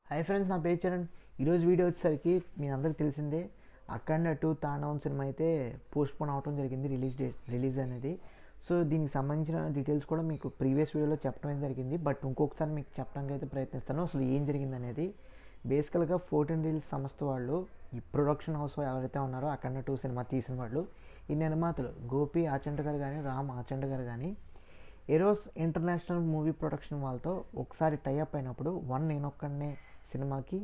Hi friends, నా పేరు చరణ్. ఈరోజు వీడియో వచ్చేసరికి మీ అందరికి తెలిసిందే, అఖండ 2 తాండవం సినిమా అయితే పోస్ట్పోన్ అవడం జరిగింది. రిలీజ్ అనేది. సో దీనికి సంబంధించిన డీటెయిల్స్ కూడా మీకు ప్రీవియస్ వీడియోలో చెప్పడం జరిగింది. బట్ ఇంకొకసారి మీకు చెప్పడానికి అయితే ప్రయత్నిస్తాను అసలు ఏం జరిగింది అనేది. బేసికల్గా 14 రీల్స్ సంస్థ వాళ్ళు, ఈ ప్రొడక్షన్ హౌస్ ఎవరైతే ఉన్నారో అఖండ 2 సినిమా తీసిన వాళ్ళు, ఈ నిర్మాతలు గోపి ఆచంట గారు కానీ రామ్ ఆచంట గారు కానీ ఎరోస్ ఇంటర్నేషనల్ మూవీ ప్రొడక్షన్ వాళ్ళతో ఒకసారి టైఅప్ అయినప్పుడు నేనొక్కనే సినిమాకి,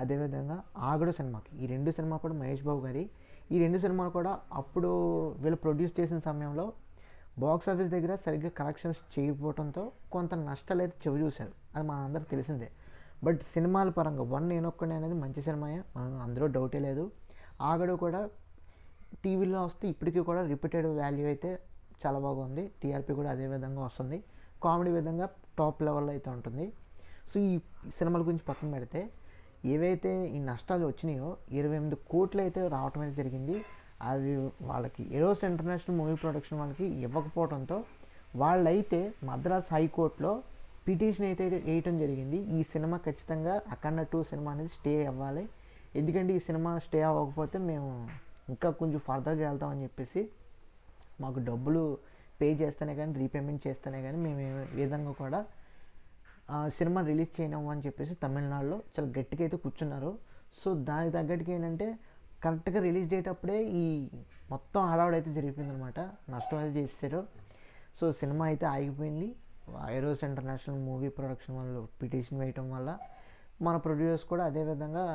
అదేవిధంగా ఆగడు సినిమాకి, ఈ రెండు సినిమా కూడా మహేష్ బాబు గారి, ఈ రెండు సినిమాలు కూడా అప్పుడు వీళ్ళు ప్రొడ్యూస్ చేసిన సమయంలో బాక్స్ ఆఫీస్ దగ్గర సరిగ్గా కలెక్షన్స్ చేయకపోవడంతో కొంత నష్టాలు అయితే చెవి చూశారు. అది మన అందరికి తెలిసిందే. బట్ సినిమాల పరంగా నేనొక్కనే అనేది మంచి సినిమాయే, అందులో డౌటే లేదు. ఆగడు కూడా టీవీలో వస్తే ఇప్పటికీ కూడా రిపీటెడ్ వాల్యూ అయితే చాలా బాగుంది. టీఆర్పీ కూడా అదే విధంగా వస్తుంది. కామెడీ విధంగా టాప్ లెవెల్లో అయితే ఉంటుంది. సో ఈ సినిమాల గురించి పక్కన పెడితే ఏవైతే ఈ నష్టాలు వచ్చినాయో 28 కోట్లు అయితే రావటం అయితే జరిగింది. అది వాళ్ళకి ఎరోస్ ఇంటర్నేషనల్ మూవీ ప్రొడక్షన్ వాళ్ళకి ఇవ్వకపోవడంతో వాళ్ళైతే మద్రాస్ హైకోర్టులో పిటిషన్ అయితే వేయటం జరిగింది. ఈ సినిమా ఖచ్చితంగా అఖండ 2 సినిమా అనేది స్టే అవ్వాలి, ఎందుకంటే ఈ సినిమా స్టే అవ్వకపోతే మేము ఇంకా కొంచెం ఫర్దర్గా వెళ్తామని చెప్పేసి మాకు డబ్బులు పే చేస్తేనే కానీ, రీపేమెంట్ చేస్తేనే కానీ మేము ఏ విధంగా కూడా సినిమా రిలీజ్ చేయలేము అని చెప్పేసి తమిళనాడులో చాలా గట్టిగా అయితే కూర్చున్నారు. సో దానికి తగ్గట్టుగా ఏంటంటే కరెక్ట్గా రిలీజ్ డేట్ అప్పుడే ఈ మొత్తం హడావుడైతే జరిగిపోయింది అనమాట. నష్టం అయితే చేశారు. సో సినిమా అయితే ఆగిపోయింది. ఐరోస్ ఇంటర్నేషనల్ మూవీ ప్రొడక్షన్ వాళ్ళు పిటిషన్ వేయటం వల్ల మన ప్రొడ్యూసర్స్ కూడా అదేవిధంగా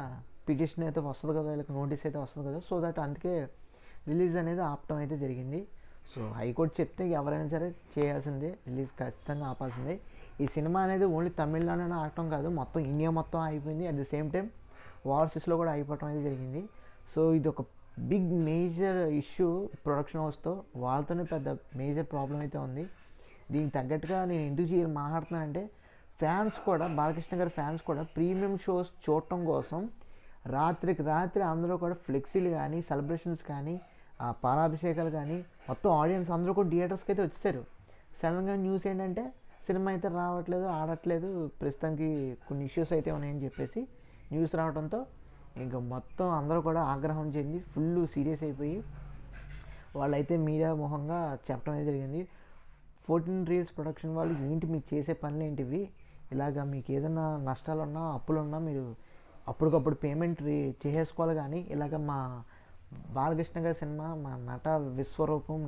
పిటిషన్ అయితే వస్తుంది కదా, వీళ్ళకి నోటీస్ అయితే వస్తుంది కదా, సో దట్ అందుకే రిలీజ్ అనేది ఆపటం అయితే జరిగింది. సో హైకోర్టు చెప్తే ఎవరైనా సరే చేయాల్సిందే, రిలీజ్ ఖచ్చితంగా ఆపాల్సిందే. ఈ సినిమా అనేది ఓన్లీ తమిళనాడులోనే ఆడటం కాదు, మొత్తం ఇండియా మొత్తం అయిపోయింది. అట్ ది సేమ్ టైం ఓవర్సీస్లో కూడా అయిపోవటం అయితే జరిగింది. సో ఇది ఒక బిగ్ మేజర్ ఇష్యూ ప్రొడక్షన్ హౌస్తో, వాళ్ళతోనే పెద్ద మేజర్ ప్రాబ్లం అయితే ఉంది. దీనికి తగ్గట్టుగా నేను ఎందుకు మాట్లాడుతున్నాను అంటే, ఫ్యాన్స్ కూడా, బాలకృష్ణ గారి ఫ్యాన్స్ కూడా ప్రీమియం షోస్ చూడటం కోసం రాత్రికి రాత్రి అందరూ కూడా ఫ్లెక్సీలు కానీ, సెలబ్రేషన్స్ కానీ, పాలాభిషేకాలు కానీ, మొత్తం ఆడియన్స్ అందరూ కూడా థియేటర్స్కి అయితే వచ్చేసారు. సడన్గా న్యూస్ ఏంటంటే సినిమా అయితే రావట్లేదు, ఆడట్లేదు, ప్రస్తుతానికి కొన్ని ఇష్యూస్ అయితే ఉన్నాయని చెప్పేసి న్యూస్ రావడంతో ఇంకా మొత్తం అందరూ కూడా ఆగ్రహం చెంది ఫుల్ సీరియస్ అయిపోయి వాళ్ళైతే మీడియా మొహంగా చెప్పడం అయితే జరిగింది. 14 రీల్స్ ప్రొడక్షన్ వాళ్ళు, ఏంటి మీరు చేసే పనులు ఏంటివి, ఇలాగా మీకు ఏదైనా నష్టాలున్నా అప్పులున్నా మీరు అప్పటికప్పుడు పేమెంట్ చేసేసుకోవాలి, కానీ ఇలాగ మా బాలకృష్ణ గారి సినిమా, మా నట విశ్వరూపం,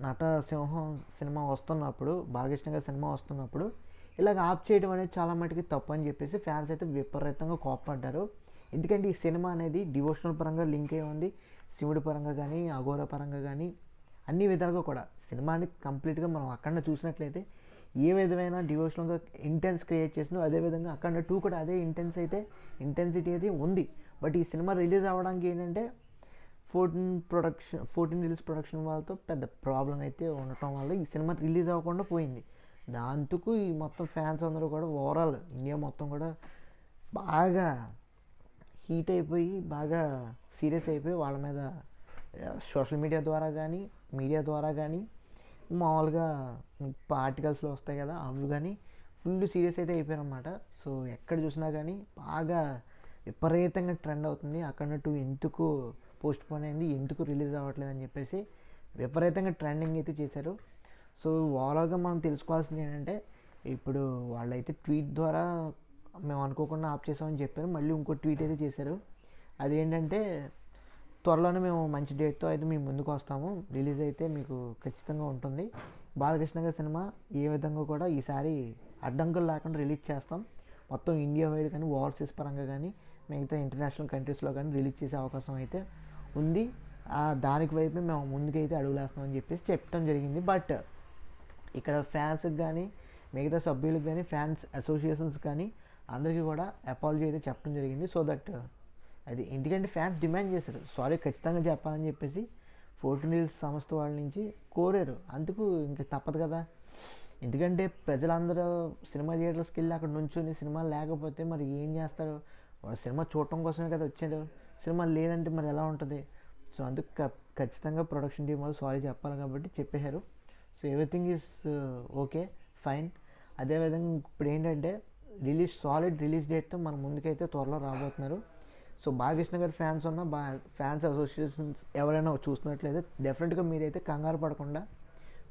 నట సింహం సినిమా వస్తున్నప్పుడు, బాలకృష్ణ గారి సినిమా వస్తున్నప్పుడు ఇలాగ ఆప్ చేయడం అనేది చాలా మటుకి తప్పు అని చెప్పేసి ఫ్యాన్స్ అయితే విపరీతంగా కోప్పడ్డారు. ఎందుకంటే ఈ సినిమా అనేది డివోషనల్ పరంగా లింక్ అయి ఉంది, శివుడి పరంగా కానీ, అఘోర పరంగా కానీ, అన్ని విధాలుగా కూడా సినిమాని కంప్లీట్గా మనం అక్కడ చూసినట్లయితే ఏ విధమైన డివోషనల్గా ఇంటెన్స్ క్రియేట్ చేసిందో అదేవిధంగా అఖండ 2 కూడా అదే ఇంటెన్సిటీ అయితే ఉంది. బట్ ఈ సినిమా రిలీజ్ అవ్వడానికి ఏంటంటే 14 రిలీజ్ ప్రొడక్షన్ వాళ్ళతో పెద్ద ప్రాబ్లం అయితే ఉండటం వల్ల ఈ సినిమా రిలీజ్ అవ్వకుండా పోయింది. దాంతో ఈ మొత్తం ఫ్యాన్స్ అందరూ కూడా ఓవరాల్ ఇండియా మొత్తం కూడా బాగా హీట్ అయిపోయి, బాగా సీరియస్ అయిపోయి వాళ్ళ మీద సోషల్ మీడియా ద్వారా కానీ మామూలుగా ఆర్టికల్స్లో వస్తాయి కదా, అవి కానీ ఫుల్ సీరియస్ అయితే అయిపోయారు అన్నమాట. సో ఎక్కడ చూసినా కానీ బాగా విపరీతంగా ట్రెండ్ అవుతుంది. అఖండ 2 ఎందుకు పోస్ట్పోన్ అయింది, ఎందుకు రిలీజ్ అవ్వట్లేదు అని చెప్పేసి విపరీతంగా ట్రెండింగ్ అయితే చేశారు. సో ఓవరాల్గా మనం తెలుసుకోవాల్సింది ఏంటంటే, ఇప్పుడు వాళ్ళైతే ట్వీట్ ద్వారా మేము అనుకోకుండా ఆప్ చేసామని చెప్పారు, మళ్ళీ ఇంకో ట్వీట్ అయితే చేశారు. అదేంటంటే, త్వరలోనే మేము మంచి డేట్తో అయితే మేము ముందుకు వస్తాము, రిలీజ్ అయితే మీకు ఖచ్చితంగా ఉంటుంది, బాలకృష్ణ గారి సినిమా ఏ విధంగా కూడా ఈసారి అడ్డంకులు లేకుండా రిలీజ్ చేస్తాం, మొత్తం ఇండియా వైడ్ కానీ, ఓవర్సీస్ పరంగా కానీ, మిగతా ఇంటర్నేషనల్ కంట్రీస్లో కానీ రిలీజ్ చేసే అవకాశం అయితే ఉంది. దానికి వైపు మేము ముందుకైతే అడుగులేస్తామని చెప్పేసి చెప్పడం జరిగింది. బట్ ఇక్కడ ఫ్యాన్స్కి కానీ, మిగతా సభ్యులకు కానీ, ఫ్యాన్స్ అసోసియేషన్స్ కానీ అందరికీ కూడా అపాలజీ అయితే చెప్పడం జరిగింది. సో దట్ అది ఎందుకంటే ఫ్యాన్స్ డిమాండ్ చేశారు, సారీ ఖచ్చితంగా చెప్పాలని చెప్పేసి 14 రీల్స్ సంస్థ వాళ్ళ నుంచి కోరారు. అందుకు ఇంకా తప్పదు కదా, ఎందుకంటే ప్రజలందరూ సినిమా థియేటర్స్కి వెళ్ళి అక్కడ నుంచుని సినిమా లేకపోతే మరి ఏం చేస్తారు, సినిమా చూడటం కోసమే కదా వచ్చారు, సినిమా లేదంటే మరి ఎలా ఉంటుంది. సో అందుకు ఖచ్చితంగా ప్రొడక్షన్ టీం వాళ్ళు సారీ చెప్పాలి కాబట్టి చెప్పేశారు. So everything is okay, fine. అదేవిధంగా ఇప్పుడు ఏంటంటే సాలిడ్ రిలీజ్ డేట్తో మన ముందుకైతే త్వరలో రాబోతున్నారు. సో బాలకృష్ణ గారి ఫ్యాన్స్ ఉన్న ఫ్యాన్స్ అసోసియేషన్స్ ఎవరైనా చూస్తున్నట్లయితే డెఫినెట్గా మీరైతే కంగారు పడకుండా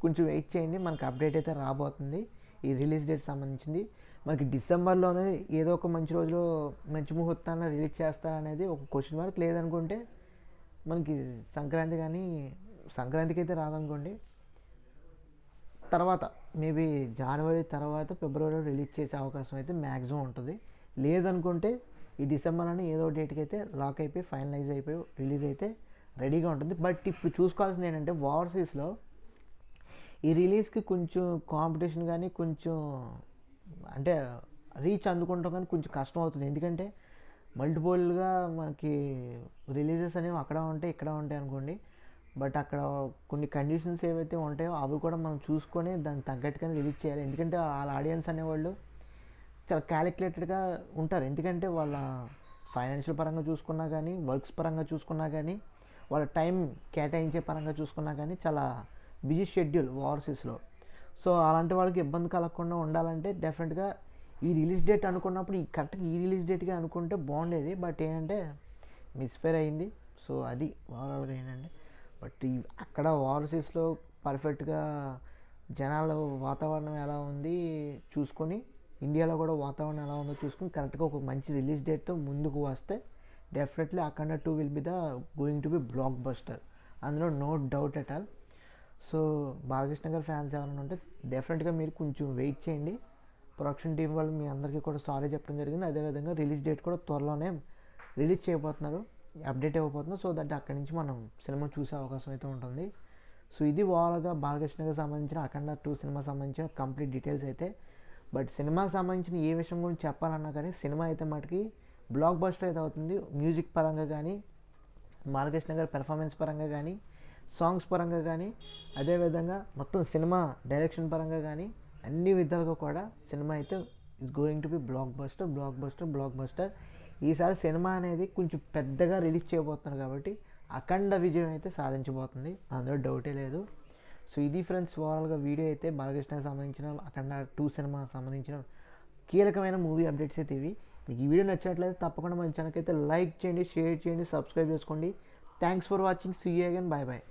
కొంచెం వెయిట్ చేయండి. మనకి అప్డేట్ అయితే రాబోతుంది ఈ రిలీజ్ డేట్ సంబంధించింది. మనకి డిసెంబర్లోనే ఏదో ఒక మంచి రోజులో మంచి ముహూర్తాన్ని రిలీజ్ చేస్తారనేది ఒక క్వశ్చన్ మార్క్. లేదనుకుంటే మనకి సంక్రాంతికి అయితే రాదనుకోండి, తర్వాత మేబీ జనవరి తర్వాత ఫిబ్రవరిలో రిలీజ్ చేసే అవకాశం అయితే మ్యాక్సిమం ఉంటుంది. లేదనుకుంటే ఈ డిసెంబర్లోనే ఏదో డేట్కి అయితే లాక్ అయిపోయి ఫైనలైజ్ అయిపోయి రిలీజ్ అయితే రెడీగా ఉంటుంది. బట్ ఇప్పుడు చూసుకోవాల్సింది ఏంటంటే ఓవర్సీస్లో ఈ రిలీజ్కి కొంచెం కాంపిటీషన్ కానీ కొంచెం అంటే రీచ్ అందుకుంటాం కానీ కొంచెం కష్టం అవుతుంది. ఎందుకంటే మల్టిపుల్గా మనకి రిలీజెస్ అనేవి అక్కడ ఉంటాయి ఇక్కడ ఉంటాయి అనుకోండి. బట్ అక్కడ కొన్ని కండిషన్స్ ఏవైతే ఉంటాయో అవి కూడా మనం చూసుకొని దానికి తగ్గట్టుగానే రిలీజ్ చేయాలి. ఎందుకంటే వాళ్ళ ఆడియన్స్ అనేవాళ్ళు చాలా క్యాలిక్యులేటెడ్గా ఉంటారు. ఎందుకంటే వాళ్ళ ఫైనాన్షియల్ పరంగా చూసుకున్నా కానీ, వర్క్స్ పరంగా చూసుకున్నా కానీ, వాళ్ళ టైం కేటాయించే పరంగా చూసుకున్నా కానీ చాలా బిజీ షెడ్యూల్ ఓవర్సీస్లో. సో అలాంటి వాళ్ళకి ఇబ్బంది కలగకుండా ఉండాలంటే డెఫినెట్గా ఈ రిలీజ్ డేట్ అనుకున్నప్పుడు కరెక్ట్గా ఈ రిలీజ్ డేట్గా అనుకుంటే బాగుండేది. బట్ ఏంటంటే మిస్ఫైర్ అయింది. సో అది ఓవరాల్గా ఏంటంటే బట్ అక్కడ ఓవర్సీస్లో పర్ఫెక్ట్గా జనాల వాతావరణం ఎలా ఉంది చూసుకొని, ఇండియాలో కూడా వాతావరణం ఎలా ఉందో చూసుకొని కరెక్ట్గా ఒక మంచి రిలీజ్ డేట్తో ముందుకు వస్తే definitely Akhanda 2 will be going to be blockbuster, అందులో no doubt at all. So Balakrishna గారి ఫ్యాన్స్ ఎవరైనా ఉంటే డెఫినెట్గా మీరు కొంచెం వెయిట్ చేయండి. ప్రొడక్షన్ టీం వాళ్ళు మీ అందరికీ కూడా సారీ చెప్పడం జరిగింది. అదేవిధంగా రిలీజ్ డేట్ కూడా త్వరలోనే రిలీజ్ చేయబోతున్నారు, అప్డేట్ అయిపోతున్నారు. సో దట్ అక్కడి నుంచి మనం సినిమా చూసే అవకాశం అయితే ఉంటుంది. సో ఇది ఓవరాల్గా బాలకృష్ణకి సంబంధించిన అఖండ 2 సినిమా సంబంధించిన కంప్లీట్ డీటెయిల్స్ అయితే. బట్ సినిమాకి సంబంధించిన ఏ విషయం గురించి చెప్పాలన్నా కానీ సినిమా అయితే మటుకి బ్లాక్ బస్టర్ అయితే అవుతుంది. మ్యూజిక్ పరంగా కానీ, బాలకృష్ణ గారి పెర్ఫార్మెన్స్ పరంగా కానీ, సాంగ్స్ పరంగా కానీ, అదేవిధంగా మొత్తం సినిమా డైరెక్షన్ పరంగా కానీ అన్ని విధాలుగా కూడా సినిమా అయితే is going to be blockbuster. ఈసారి సినిమా అనేది కొంచెం పెద్దగా రిలీజ్ చేయబోతున్నారు కాబట్టి అఖండ విజయం అయితే సాధించబోతుంది, అందులో డౌటే లేదు. సో ఇది ఫ్రెండ్స్ ఓవరాల్గా వీడియో అయితే బాలకృష్ణకి సంబంధించిన అఖండ 2 సినిమా సంబంధించిన కీలకమైన మూవీ అప్డేట్స్ అయితే ఇవి. మీకు ఈ వీడియో నచ్చినట్లయితే తప్పకుండా మన ఛానల్కి అయితే లైక్ చేయండి, షేర్ చేయండి, సబ్స్క్రైబ్ చేసుకోండి. Thanks for watching. See you again. Bye bye.